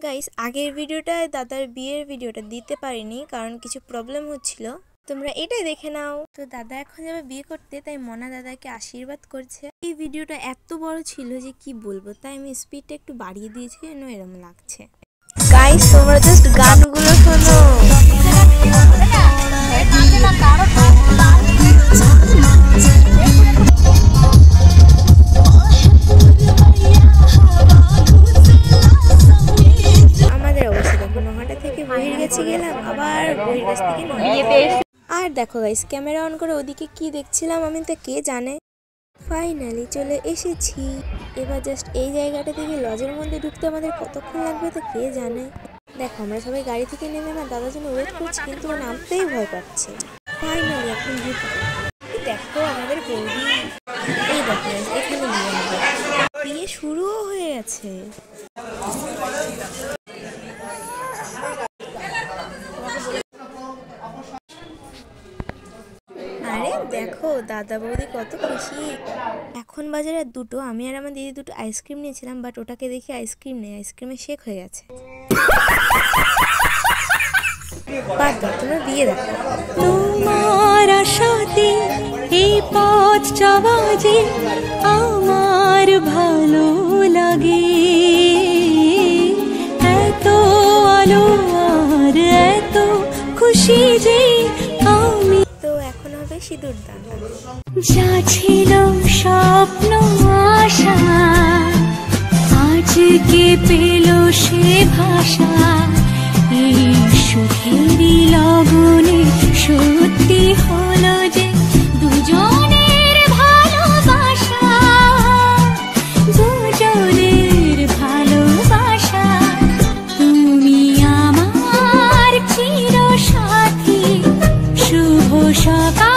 Guys, আগের ভিডিওটায় দাদার বিয়ের ভিডিওটা দিতে পারিনি কারণ কিছু প্রবলেম হচ্ছিল, তোমরা এটাই দেখে নাও। তো দাদা এখন যাবে বিয়ে করতে, তাই মনা দাদাকে আশীর্বাদ করছে। এই ভিডিওটা এত বড় ছিল যে কি বলবো, তাই আমি স্পিডটা একটু বাড়িয়ে দিয়েছি, যেন এরকম লাগছে। গাইস, তোমরা জাস্ট গানগুলো শোনো। গেলাম আবার বইয়ের কাছ থেকে। আর দেখো গাইস, ক্যামেরা অন করে ওদিকে কি দেখছিলাম আমি তো কে জানে। ফাইনালি চলে এসেছি। এবার জাস্ট এই জায়গাটা থেকে লজের মধ্যে ঢুকতে আমাদের কতক্ষণ লাগবে তো কে জানে। দেখো আমরা সবাই গাড়ি থেকে নেমে না দাদার জন্য ওয়েট করছি, কিন্তু ও নামতেই ভয় পাচ্ছে। ফাইনালি এখন দেখো আমাদের বৌদি, এই দেখো এখানে বিয়ে শুরুও হয়ে গেছে। আরে দেখো দাদা বৌদি কত খুশি। এখন বাজারে দুটো, আমি আর আমার দিদি দুটো আইসক্রিম নিয়েছিলাম, বাট ওটাকে দেখি আইসক্রিম নেই, আইসক্রিমের শেক হয়ে গেছে। বাদ দাও, তোমরা বিয়ে দেখো। তোমার আশাতে এই পথ চলা যে আমার ভালো লাগে, এত আলো আর এত খুশি যে আমি। তো এখন হবে সিঁদুর দান। যা ছিল স্বপ্ন আশা আজকে পেল সে ভাষা, এই সুখেরই লগনে সত্যি হলো যে দুজনের ভালোবাসা, দুজনের ভালোবাসা। তুমি আমার চির সাথী, শুভ সকাল।